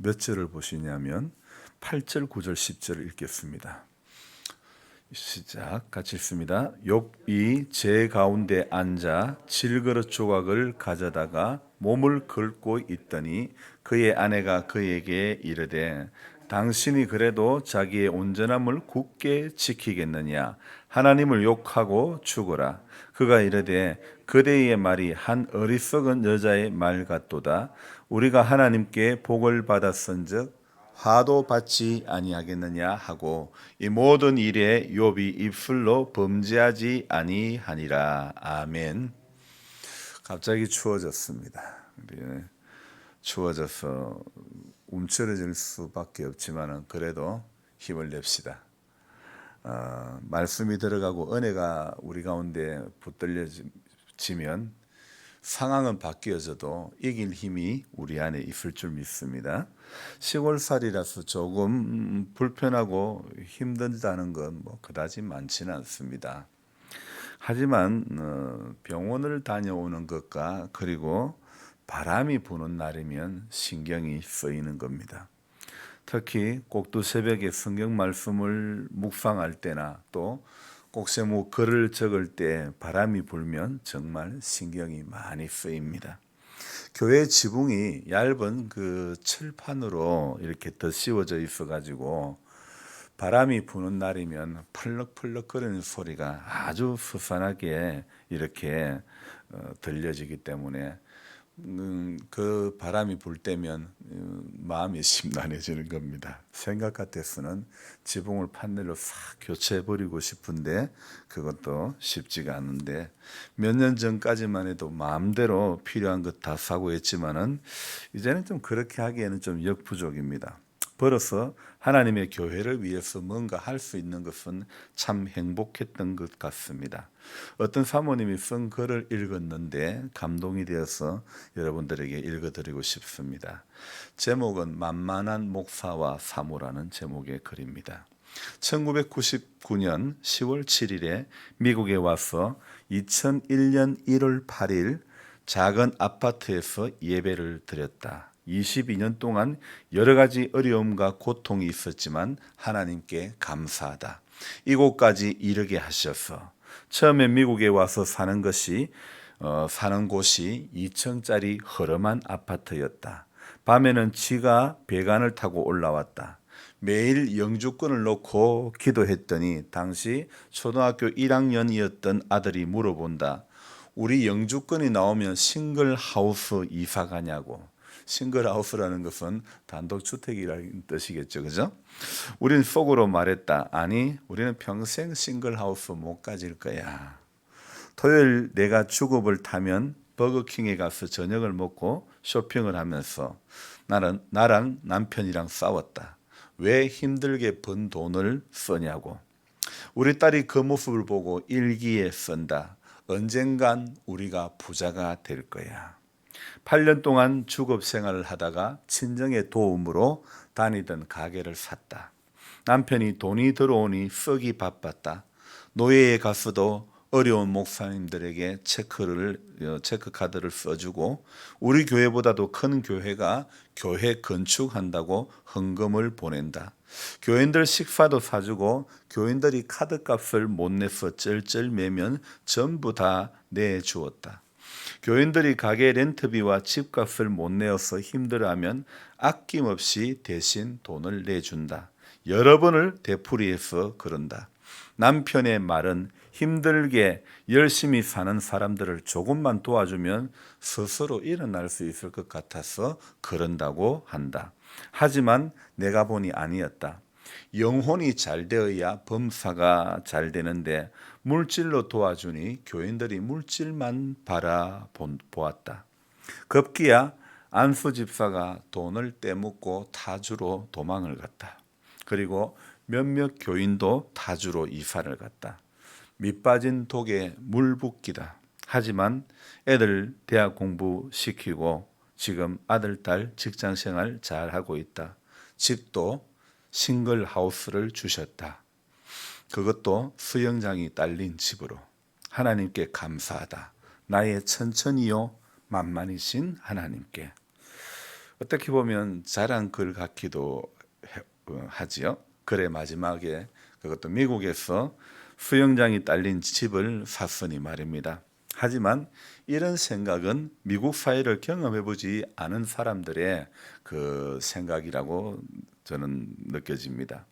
몇 절을 보시냐면 8절, 9절, 10절을 읽겠습니다. 시작. 같이 읽습니다. 욥이 제 가운데 앉아 질그릇 조각을 가져다가 몸을 긁고 있더니 그의 아내가 그에게 이르되 당신이 그래도 자기의 온전함을 굳게 지키겠느냐? 하나님을 욕하고 죽어라. 그가 이르되 그대의 말이 한 어리석은 여자의 말 같도다. 우리가 하나님께 복을 받았은즉 화도 받지 아니하겠느냐 하고 이 모든 일에 욥이 입술로 범죄하지 아니하니라. 아멘. 갑자기 추워졌습니다. 추워져서 움츠러질 수밖에 없지만 그래도 힘을 냅시다. 말씀이 들어가고 은혜가 우리 가운데 붙들려지면 상황은 바뀌어져도 이길 힘이 우리 안에 있을 줄 믿습니다. 시골살이라서 조금 불편하고 힘들다는 건 뭐 그다지 많지는 않습니다. 하지만 병원을 다녀오는 것과 그리고 바람이 부는 날이면 신경이 쓰이는 겁니다. 특히 꼭두 새벽에 성경 말씀을 묵상할 때나 또 꼭세모 글을 적을 때 바람이 불면 정말 신경이 많이 쓰입니다. 교회 지붕이 얇은 그 철판으로 이렇게 덧씌워져 있어 가지고 바람이 부는 날이면 펄럭펄럭 거리는 소리가 아주 스산하게 이렇게 들려지기 때문에 그 바람이 불 때면 마음이 심란해지는 겁니다. 생각 같아서는 지붕을 판넬로 싹 교체해버리고 싶은데 그것도 쉽지가 않은데 몇 년 전까지만 해도 마음대로 필요한 것 다 사고 했지만은 이제는 좀 그렇게 하기에는 좀 역부족입니다. 벌어서 하나님의 교회를 위해서 뭔가 할 수 있는 것은 참 행복했던 것 같습니다. 어떤 사모님이 쓴 글을 읽었는데 감동이 되어서 여러분들에게 읽어드리고 싶습니다. 제목은 만만한 목사와 사모라는 제목의 글입니다. 1999년 10월 7일에 미국에 와서 2001년 1월 8일 작은 아파트에서 예배를 드렸다. 22년 동안 여러 가지 어려움과 고통이 있었지만 하나님께 감사하다. 이곳까지 이르게 하셔서 처음에 미국에 와서 사는 곳이 2층짜리 허름한 아파트였다. 밤에는 지가 배관을 타고 올라왔다. 매일 영주권을 놓고 기도했더니 당시 초등학교 1학년이었던 아들이 물어본다. 우리 영주권이 나오면 싱글하우스 이사 가냐고. 싱글하우스라는 것은 단독주택이라는 뜻이겠죠. 그죠? 우리는 속으로 말했다. 아니, 우리는 평생 싱글하우스 못 가질 거야. 토요일 내가 주급을 타면 버거킹에 가서 저녁을 먹고 쇼핑을 하면서 나랑 남편이랑 싸웠다. 왜 힘들게 번 돈을 쓰냐고. 우리 딸이 그 모습을 보고 일기에 쓴다. 언젠간 우리가 부자가 될 거야. 8년 동안 주급 생활을 하다가 친정의 도움으로 다니던 가게를 샀다. 남편이 돈이 들어오니 쓰기 바빴다. 노예에 가서도 어려운 목사님들에게 체크카드를 써주고 우리 교회보다도 큰 교회가 교회 건축한다고 헌금을 보낸다. 교인들 식사도 사주고 교인들이 카드값을 못 내서 쩔쩔매면 전부 다 내주었다. 교인들이 가게 렌트비와 집값을 못 내어서 힘들어하면 아낌없이 대신 돈을 내준다. 여러 번을 되풀이해서 그런다. 남편의 말은 힘들게 열심히 사는 사람들을 조금만 도와주면 스스로 일어날 수 있을 것 같아서 그런다고 한다. 하지만 내가 보니 아니었다. 영혼이 잘 되어야 범사가 잘 되는데 물질로 도와주니 교인들이 물질만 바라보았다. 급기야 안수 집사가 돈을 떼묻고 타주로 도망을 갔다. 그리고 몇몇 교인도 타주로 이사를 갔다. 밑빠진 독에 물 붓기다. 하지만 애들 대학 공부시키고 지금 아들, 딸 직장생활 잘하고 있다. 집도 싱글하우스를 주셨다. 그것도 수영장이 딸린 집으로. 하나님께 감사하다. 나의 천천히요 만만이신 하나님께. 어떻게 보면 자랑글 같기도 하지요. 글의 마지막에 그것도 미국에서 수영장이 딸린 집을 샀으니 말입니다. 하지만 이런 생각은 미국 사회를 경험해보지 않은 사람들의 그 생각이라고 저는 느껴집니다.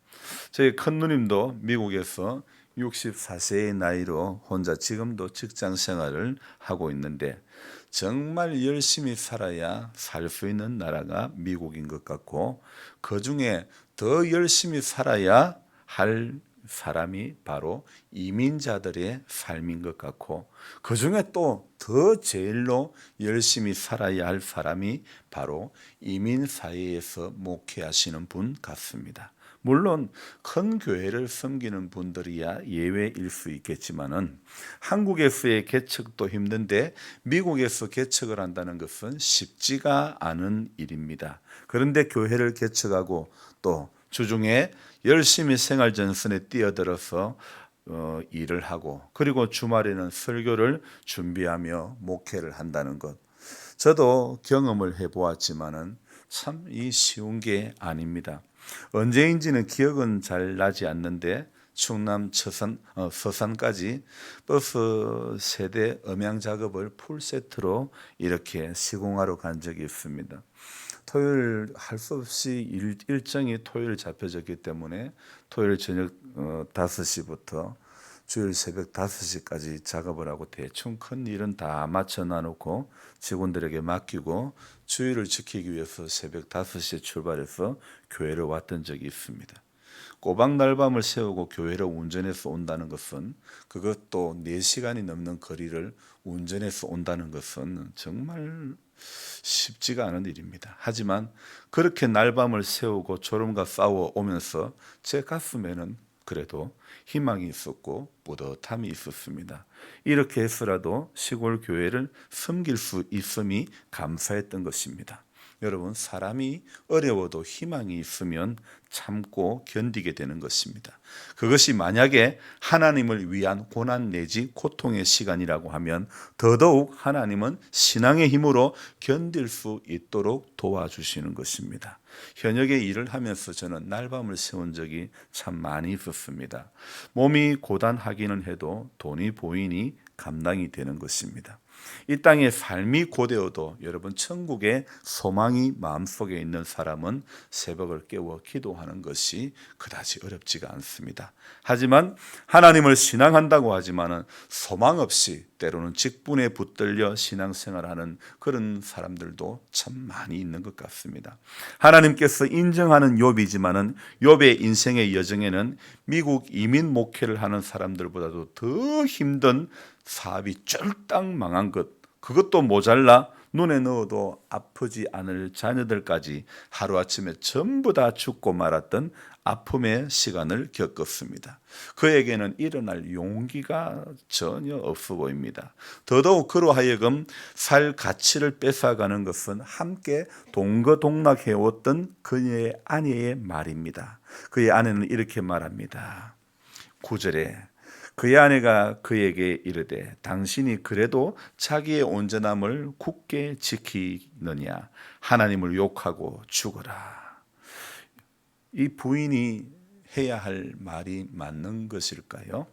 저희 큰 누님도 미국에서 64세의 나이로 혼자 지금도 직장 생활을 하고 있는데 정말 열심히 살아야 살 수 있는 나라가 미국인 것 같고, 그중에 더 열심히 살아야 할 사람이 바로 이민자들의 삶인 것 같고, 그중에 또 더 제일로 열심히 살아야 할 사람이 바로 이민 사회에서 목회하시는 분 같습니다. 물론 큰 교회를 섬기는 분들이야 예외일 수 있겠지만은, 한국에서의 개척도 힘든데 미국에서 개척을 한다는 것은 쉽지가 않은 일입니다. 그런데 교회를 개척하고 또 주중에 열심히 생활 전선에 뛰어들어서 일을 하고, 그리고 주말에는 설교를 준비하며 목회를 한다는 것, 저도 경험을 해보았지만은 참 이 쉬운 게 아닙니다. 언제인지는 기억은 잘 나지 않는데 충남 서산까지 버스 세대 음향 작업을 풀 세트로 이렇게 시공하러 간 적이 있습니다. 토요일 할 수 없이 일정이 토요일 잡혀졌기 때문에 토요일 저녁 5시부터 주일 새벽 5시까지 작업을 하고 대충 큰 일은 다 맞춰 놔놓고 직원들에게 맡기고 주일을 지키기 위해서 새벽 5시에 출발해서 교회를 왔던 적이 있습니다. 꼬박 날밤을 세우고 교회를 운전해서 온다는 것은, 그것도 4시간이 넘는 거리를 운전해서 온다는 것은 정말 쉽지가 않은 일입니다. 하지만 그렇게 날밤을 세우고 졸음과 싸워 오면서 제 가슴에는 그래도 희망이 있었고 뿌듯함이 있었습니다. 이렇게 해서라도 시골 교회를 섬길 수 있음이 감사했던 것입니다. 여러분, 사람이 어려워도 희망이 있으면 참고 견디게 되는 것입니다. 그것이 만약에 하나님을 위한 고난 내지 고통의 시간이라고 하면 더더욱 하나님은 신앙의 힘으로 견딜 수 있도록 도와주시는 것입니다. 현역의 일을 하면서 저는 날밤을 세운 적이 참 많이 있었습니다. 몸이 고단하기는 해도 돈이 보이니 감당이 되는 것입니다. 이 땅의 삶이 고되어도 여러분, 천국의 소망이 마음속에 있는 사람은 새벽을 깨워 기도하는 것이 그다지 어렵지가 않습니다. 하지만 하나님을 신앙한다고 하지만은 소망 없이 때로는 직분에 붙들려 신앙생활하는 그런 사람들도 참 많이 있는 것 같습니다. 하나님께서 인정하는 욥이지만은 욥의 인생의 여정에는 미국 이민 목회를 하는 사람들보다도 더 힘든 사업이 쫄딱 망한 것, 그것도 모자라 눈에 넣어도 아프지 않을 자녀들까지 하루아침에 전부 다 죽고 말았던 아픔의 시간을 겪었습니다. 그에게는 일어날 용기가 전혀 없어 보입니다. 더더욱 그로 하여금 살 가치를 뺏어가는 것은 함께 동거동락해왔던 그의 아내의 말입니다. 그의 아내는 이렇게 말합니다. 9절에 그의 아내가 그에게 이르되 당신이 그래도 자기의 온전함을 굳게 지키느냐, 하나님을 욕하고 죽어라. 이 부인이 해야 할 말이 맞는 것일까요?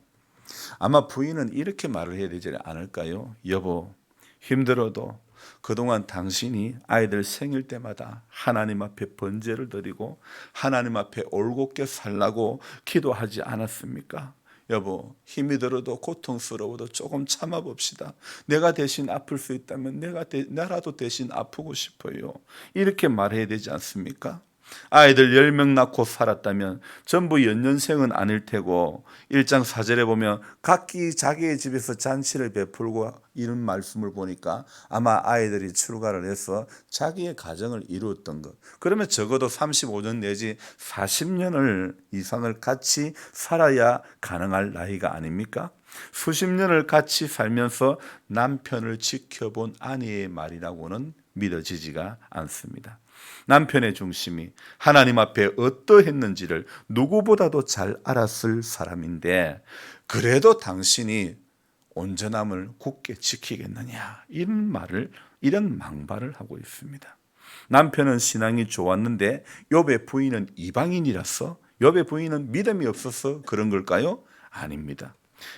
아마 부인은 이렇게 말을 해야 되지 않을까요? 여보, 힘들어도 그동안 당신이 아이들 생일 때마다 하나님 앞에 번제를 드리고 하나님 앞에 올곧게 살라고 기도하지 않았습니까? 여보, 힘이 들어도 고통스러워도 조금 참아봅시다. 내가 대신 아플 수 있다면 나라도 대신 아프고 싶어요. 이렇게 말해야 되지 않습니까? 아이들 10명 낳고 살았다면 전부 연년생은 아닐 테고 1장 4절에 보면 각기 자기의 집에서 잔치를 베풀고 이런 말씀을 보니까 아마 아이들이 출가를 해서 자기의 가정을 이루었던 것, 그러면 적어도 35년 내지 40년을 이상을 같이 살아야 가능할 나이가 아닙니까? 수십 년을 같이 살면서 남편을 지켜본 아내의 말이라고는 믿어지지가 않습니다. 남편의 중심이 하나님 앞에 어떠했는지를 누구보다도 잘 알았을 사람인데, 그래도 당신이 온전함을 굳게 지키겠느냐, 이런 망발을 하고 있습니다. 남편은 신앙이 좋았는데 욥의 부인은 이방인이라서 욥의 부인은 믿음이 없어서 그런 걸까요? 아닙니다.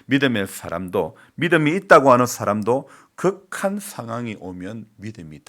믿음의 사람도, 믿음이 있다고 하는 사람도 극한 상황이 오면 믿음이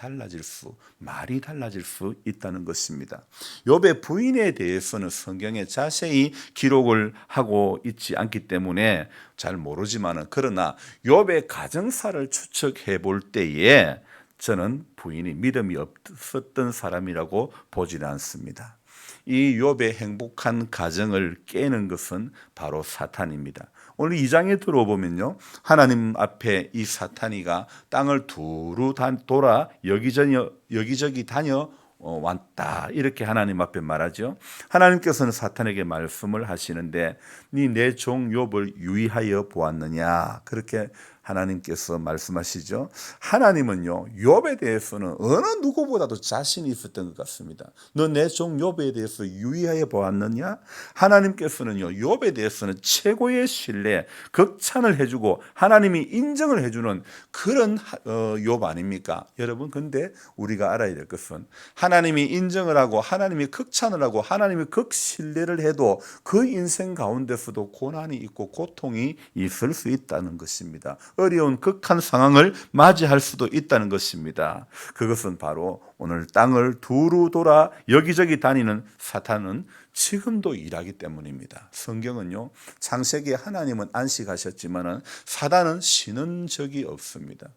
말이 달라질 수 있다는 것입니다. 욥의 부인에 대해서는 성경에 자세히 기록을 하고 있지 않기 때문에 잘 모르지만은, 그러나 욥의 가정사를 추측해 볼 때에 저는 부인이 믿음이 없었던 사람이라고 보지는 않습니다. 이 욥의 행복한 가정을 깨는 것은 바로 사탄입니다. 오늘 2장에 들어보면요, 하나님 앞에 이 사탄이가 땅을 두루 돌아 여기저기 다녀 왔다, 이렇게 하나님 앞에 말하죠. 하나님께서는 사탄에게 말씀을 하시는데, 네 내 종 욥을 유의하여 보았느냐, 그렇게 하나님께서 말씀하시죠. 하나님은요, 욥에 대해서는 어느 누구보다도 자신이 있었던 것 같습니다. 너 내 종 욥에 대해서 유의하여 보았느냐? 하나님께서는요, 욥에 대해서는 최고의 신뢰, 극찬을 해주고 하나님이 인정을 해주는 그런 욥 아닙니까? 여러분, 근데 우리가 알아야 될 것은, 하나님이 인정을 하고 하나님이 극찬을 하고 하나님이 극신뢰를 해도 그 인생 가운데서도 고난이 있고 고통이 있을 수 있다는 것입니다. 어려운 극한 상황을 맞이할 수도 있다는 것입니다. 그것은 바로 오늘 땅을 두루 돌아 여기저기 다니는 사탄은 지금도 일하기 때문입니다. 성경은요, 창세기에 하나님은 안식하셨지만은 사단은 쉬는 적이 없습니다.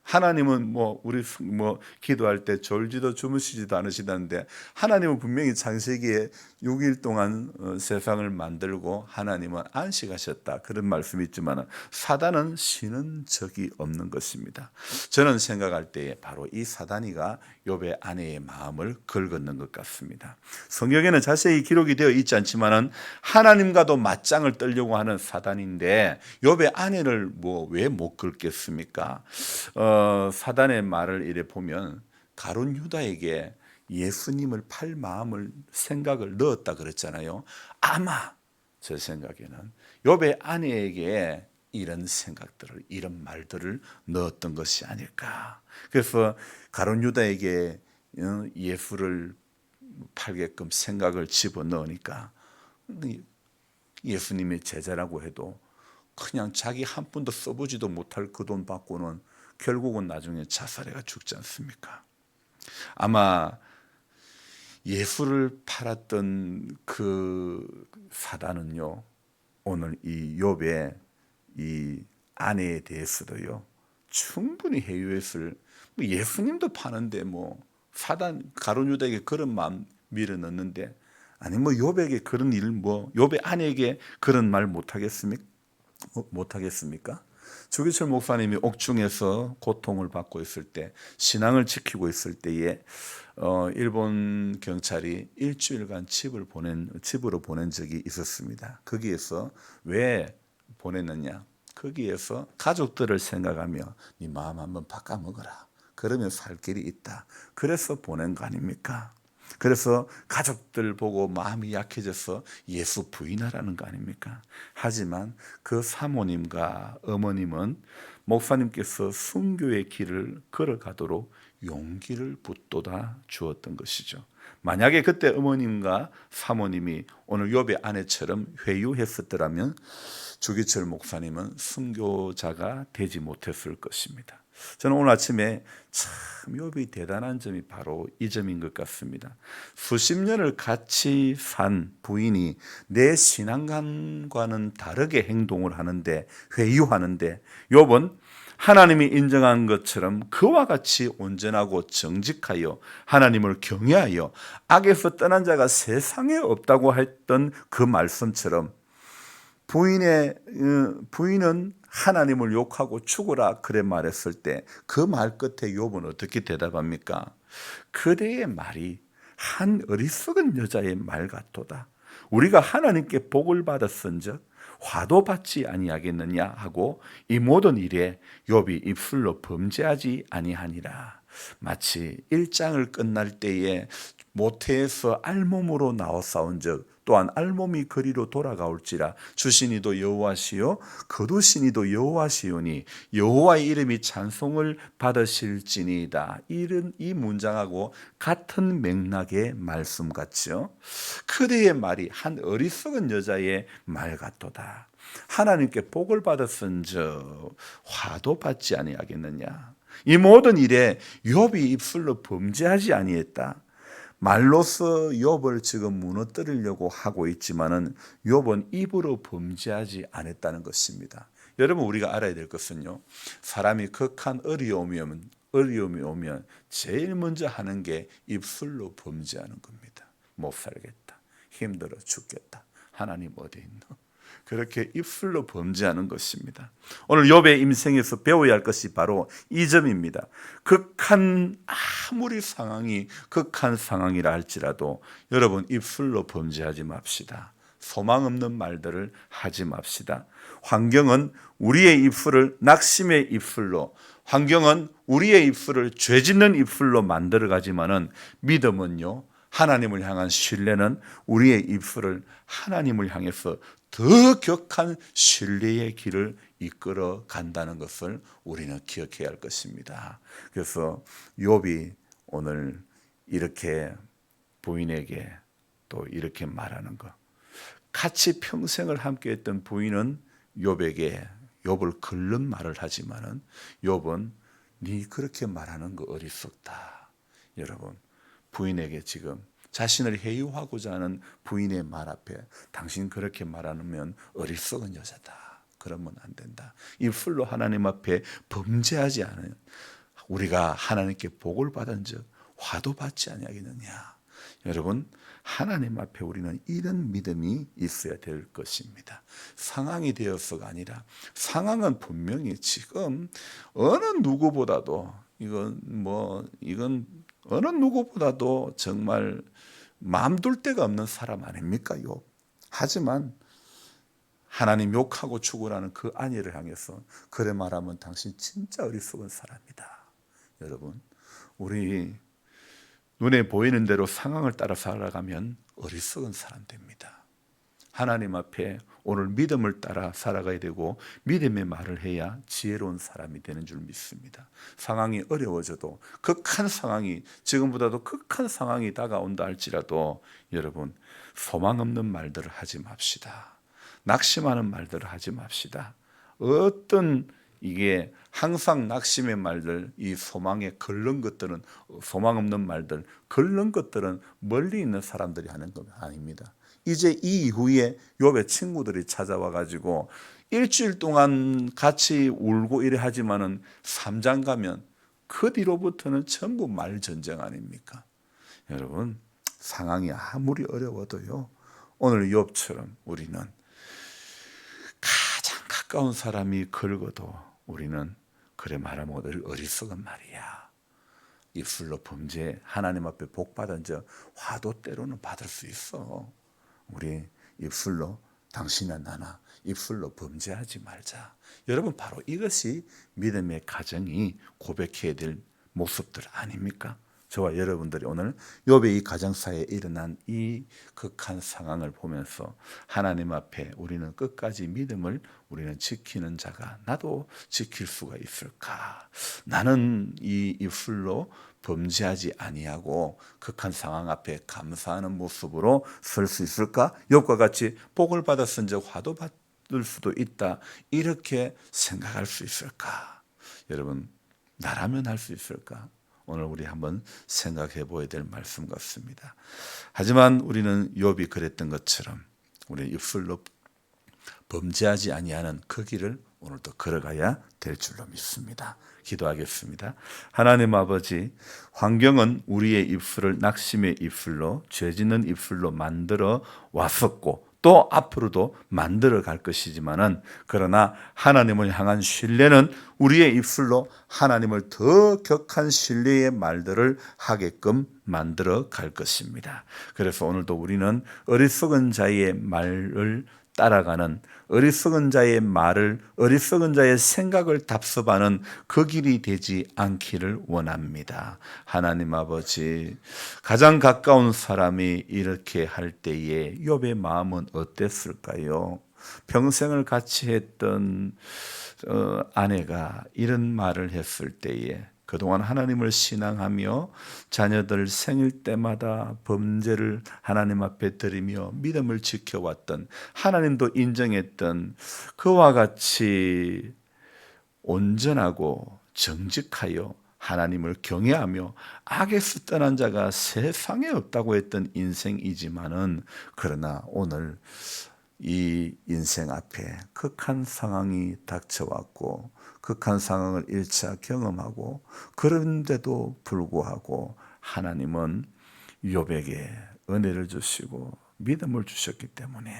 하나님은 우리 기도할 때 졸지도 주무시지도 않으시다는데, 하나님은 분명히 창세기에 6일 동안 세상을 만들고 하나님은 안식하셨다, 그런 말씀이 있지만 사단은 쉬는 적이 없는 것입니다. 저는 생각할 때에 바로 이 사단이가 욥의 아내의 마음을 긁었는 것 같습니다. 성경에는 자세히 기록이 되어 있지 않지만 하나님과도 맞짱을 뜨려고 하는 사단인데, 욥의 아내를 왜 못 긁겠습니까? 사단의 말을 이래 보면, 가룟 유다에게 예수님을 팔 마음을, 생각을 넣었다 그랬잖아요. 아마 제 생각에는 욥의 아내에게 이런 생각들을, 이런 말들을 넣었던 것이 아닐까. 그래서 가룟 유다에게 예수를 팔게끔 생각을 집어넣으니까, 예수님의 제자라고 해도 그냥 자기 한 푼도 써보지도 못할 그 돈 받고는 결국은 나중에 자살해가 죽지 않습니까? 아마 예수를 팔았던 그 사단은요, 오늘 이 욥의 이 아내에 대해서도요, 충분히 회유했을, 예수님도 파는데 사단 가룟 유다에게 그런 마음 밀어넣는데, 아니 욥에게 그런 일, 욥의 아내에게 그런 말 못하겠습니까? 조기철 목사님이 옥중에서 고통을 받고 있을 때, 신앙을 지키고 있을 때에 일본 경찰이 일주일간 집으로 보낸 적이 있었습니다. 거기에서 왜 보냈느냐? 거기에서 가족들을 생각하며 네 마음 한번 바꿔 먹어라, 그러면 살 길이 있다, 그래서 보낸 거 아닙니까? 그래서 가족들 보고 마음이 약해져서 예수 부인하라는 거 아닙니까? 하지만 그 사모님과 어머님은 목사님께서 순교의 길을 걸어가도록 용기를 붙돋아 주었던 것이죠. 만약에 그때 어머님과 사모님이 오늘 욥의 아내처럼 회유했었더라면 조기철 목사님은 순교자가 되지 못했을 것입니다. 저는 오늘 아침에 참 욥이 대단한 점이 바로 이 점인 것 같습니다. 수십 년을 같이 산 부인이 내 신앙관과는 다르게 행동을 하는데, 회유하는데, 욥은 하나님이 인정한 것처럼 그와 같이 온전하고 정직하여 하나님을 경외하여 악에서 떠난 자가 세상에 없다고 했던 그 말씀처럼, 부인은 하나님을 욕하고 죽으라 그래 말했을 때 그 말 끝에 욥은 어떻게 대답합니까? 그대의 말이 한 어리석은 여자의 말 같도다. 우리가 하나님께 복을 받았은즉 화도 받지 아니하겠느냐 하고 이 모든 일에 욥이 입술로 범죄하지 아니하니라. 마치 1장을 끝날 때에 모태에서 알몸으로 나와 싸운 적 또한 알몸이 거리로 돌아가올지라 주시니도 여호와시요 거두시니도 여호와시오니 여호와의 이름이 찬송을 받으실지니이다. 이런 이 문장하고 같은 맥락의 말씀 같죠. 그대의 말이 한 어리석은 여자의 말 같도다. 하나님께 복을 받았은즉 화도 받지 아니하겠느냐. 이 모든 일에 욥이 입술로 범죄하지 아니했다. 말로써 욥을 지금 무너뜨리려고 하고 있지만은 욥은 입으로 범죄하지 않았다는 것입니다. 여러분, 우리가 알아야 될 것은요, 사람이 극한 어려움이 오면 제일 먼저 하는 게 입술로 범죄하는 겁니다. 못 살겠다, 힘들어 죽겠다, 하나님 어디 있노? 그렇게 입술로 범죄하는 것입니다. 오늘 욥의 인생에서 배워야 할 것이 바로 이 점입니다. 아무리 상황이 극한 상황이라 할지라도 여러분, 입술로 범죄하지 맙시다. 소망 없는 말들을 하지 맙시다. 환경은 우리의 입술을 낙심의 입술로, 환경은 우리의 입술을 죄짓는 입술로 만들어가지만은 믿음은요, 하나님을 향한 신뢰는 우리의 입술을 하나님을 향해서 더 격한 신뢰의 길을 이끌어 간다는 것을 우리는 기억해야 할 것입니다. 그래서 욥이 오늘 이렇게 부인에게 또 이렇게 말하는 것, 같이 평생을 함께했던 부인은 욥을 긁는 말을 하지만은 욥은 네 그렇게 말하는 거 어리석다. 여러분, 부인에게 지금 자신을 해유하고자 하는 부인의 말 앞에 당신 그렇게 말하면 어리석은 여자다. 그러면 안 된다. 입술로 하나님 앞에 범죄하지 않은 우리가 하나님께 복을 받은 즉 화도 받지 아니하겠느냐. 여러분, 하나님 앞에 우리는 이런 믿음이 있어야 될 것입니다. 상황이 되어서가 아니라, 상황은 분명히 지금 어느 누구보다도 이건 어느 누구보다도 정말 마음 둘 데가 없는 사람 아닙니까, 욥? 하지만 하나님 욕하고 죽으라는 그 아내를 향해서 그래 말하면 당신 진짜 어리석은 사람이다. 여러분, 우리 눈에 보이는 대로 상황을 따라 살아가면 어리석은 사람 됩니다. 하나님 앞에 오늘 믿음을 따라 살아가야 되고 믿음의 말을 해야 지혜로운 사람이 되는 줄 믿습니다. 상황이 어려워져도, 극한 상황이, 지금보다도 극한 상황이 다가온다 할지라도 여러분, 소망 없는 말들을 하지 맙시다. 낙심하는 말들을 하지 맙시다. 이게 항상 낙심의 말들, 이 소망에 긁는 것들은, 소망 없는 말들, 긁는 것들은 멀리 있는 사람들이 하는 것 아닙니다. 이제 이 이후에 욥의 친구들이 찾아와 가지고 일주일 동안 같이 울고 이래 하지만은 3장 가면 그 뒤로부터는 전부 말 전쟁 아닙니까? 여러분, 상황이 아무리 어려워도요, 오늘 욥처럼 우리는 가장 가까운 사람이 긁어도 우리는 그래 말하면 어리석은 말이야. 입술로 범죄, 하나님 앞에 복 받은 적 화도 때로는 받을 수 있어. 우리 입술로, 당신이나 나나 입술로 범죄하지 말자. 여러분, 바로 이것이 믿음의 가정이 고백해야 될 모습들 아닙니까? 저와 여러분들이 오늘 욥의 이 가정사에 일어난 이 극한 상황을 보면서 하나님 앞에 우리는 끝까지 믿음을 우리는 지키는 자가 나도 지킬 수가 있을까? 나는 이 입술로 범죄하지 아니하고 극한 상황 앞에 감사하는 모습으로 설 수 있을까? 욥과 같이 복을 받았은즉 화도 받을 수도 있다. 이렇게 생각할 수 있을까? 여러분, 나라면 할 수 있을까? 오늘 우리 한번 생각해 보아야 될 말씀 같습니다. 하지만 우리는 욥이 그랬던 것처럼 우리 입술로 범죄하지 아니하는 그 길을 오늘도 걸어가야 될 줄로 믿습니다. 기도하겠습니다. 하나님 아버지, 환경은 우리의 입술을 낙심의 입술로, 죄짓는 입술로 만들어 왔었고 또 앞으로도 만들어 갈 것이지만은, 그러나 하나님을 향한 신뢰는 우리의 입술로 하나님을 더 격한 신뢰의 말들을 하게끔 만들어 갈 것입니다. 그래서 오늘도 우리는 어리석은 자의 말을 따라가는 어리석은 자의 말을, 어리석은 자의 생각을 답습하는 그 길이 되지 않기를 원합니다. 하나님 아버지, 가장 가까운 사람이 이렇게 할 때에 욥의 마음은 어땠을까요? 평생을 같이 했던 아내가 이런 말을 했을 때에 그동안 하나님을 신앙하며 자녀들 생일 때마다 범죄를 하나님 앞에 드리며 믿음을 지켜왔던, 하나님도 인정했던 그와 같이 온전하고 정직하여 하나님을 경외하며 악에서 떠난 자가 세상에 없다고 했던 인생이지만은, 그러나 오늘 이 인생 앞에 극한 상황이 닥쳐왔고 극한 상황을 1차 경험하고, 그런데도 불구하고 하나님은 욥에게 은혜를 주시고 믿음을 주셨기 때문에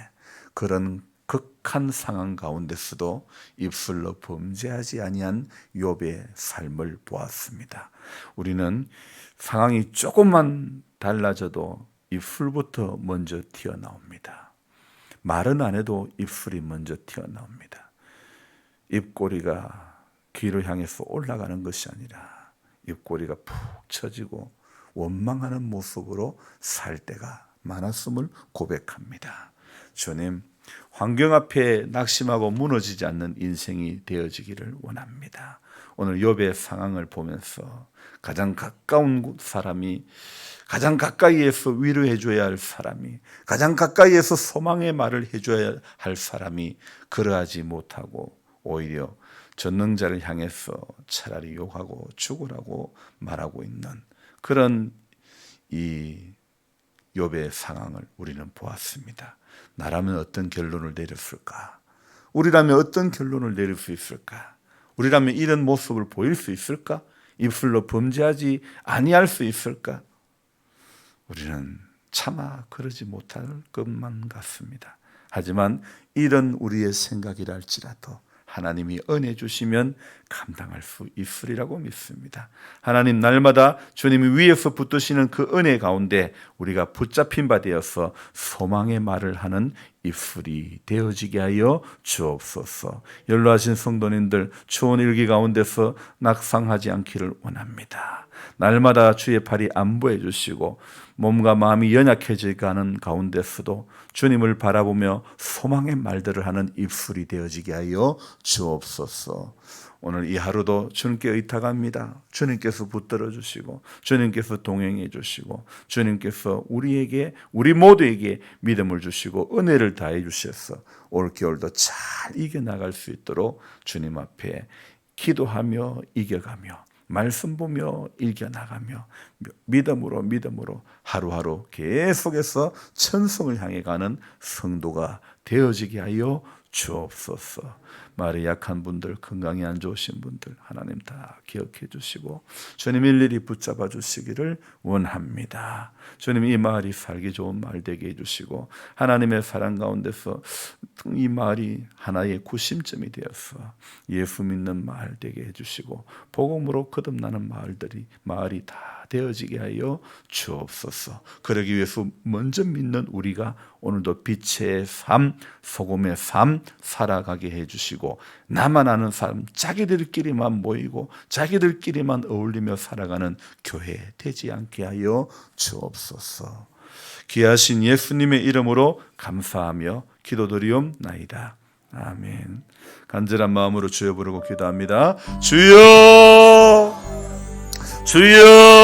그런 극한 상황 가운데서도 입술로 범죄하지 아니한 욥의 삶을 보았습니다. 우리는 상황이 조금만 달라져도 입술부터 먼저 튀어나옵니다. 말은 안 해도 입술이 먼저 튀어나옵니다. 입꼬리가 귀를 향해서 올라가는 것이 아니라 입꼬리가 푹 처지고 원망하는 모습으로 살 때가 많았음을 고백합니다. 주님, 환경 앞에 낙심하고 무너지지 않는 인생이 되어지기를 원합니다. 오늘 욥의 상황을 보면서 가장 가까운 사람이, 가장 가까이에서 위로해 줘야 할 사람이, 가장 가까이에서 소망의 말을 해줘야 할 사람이 그러하지 못하고 오히려 전능자를 향해서 차라리 욕하고 죽으라고 말하고 있는 그런 이 욥의 상황을 우리는 보았습니다. 나라면 어떤 결론을 내렸을까? 우리라면 어떤 결론을 내릴 수 있을까? 우리라면 이런 모습을 보일 수 있을까? 입술로 범죄하지 아니할 수 있을까? 우리는 차마 그러지 못할 것만 같습니다. 하지만 이런 우리의 생각이라 할지라도 하나님이 은혜 주시면 감당할 수 있으리라고 믿습니다. 하나님, 날마다 주님이 위에서 붙드시는 그 은혜 가운데 우리가 붙잡힌 바 되어서 소망의 말을 하는 입술이 되어지게 하여 주옵소서. 연로하신 성도님들, 추운 일기 가운데서 낙상하지 않기를 원합니다. 날마다 주의 팔이 안보해 주시고 몸과 마음이 연약해져가는 가운데서도 주님을 바라보며 소망의 말들을 하는 입술이 되어지게 하여 주옵소서. 오늘 이 하루도 주님께 의탁합니다. 주님께서 붙들어 주시고 주님께서 동행해 주시고 주님께서 우리 모두에게 믿음을 주시고 은혜를 다해 주셔서 올 겨울도 잘 이겨나갈 수 있도록 주님 앞에 기도하며 이겨가며 말씀 보며 이겨나가며 믿음으로 하루하루 계속해서 천성을 향해 가는 성도가 되어지게 하여 주옵소서. 말이 약한 분들, 건강이 안 좋으신 분들 하나님 다 기억해 주시고 주님 일일이 붙잡아 주시기를 원합니다. 주님, 이 마을이 살기 좋은 마을 되게 해주시고 하나님의 사랑 가운데서 이 마을이 하나의 구심점이 되어서 예수 믿는 마을 되게 해주시고 복음으로 거듭나는 마을이 다 되어지게 하여 주옵소서. 그러기 위해서 먼저 믿는 우리가 오늘도 빛의 삶, 소금의 삶 살아가게 해주시고, 나만 아는 삶, 자기들끼리만 모이고 자기들끼리만 어울리며 살아가는 교회 되지 않게 하여 주옵소서. 귀하신 예수님의 이름으로 감사하며 기도드리옵나이다. 아멘. 간절한 마음으로 주여 부르고 기도합니다. 주여, 주여.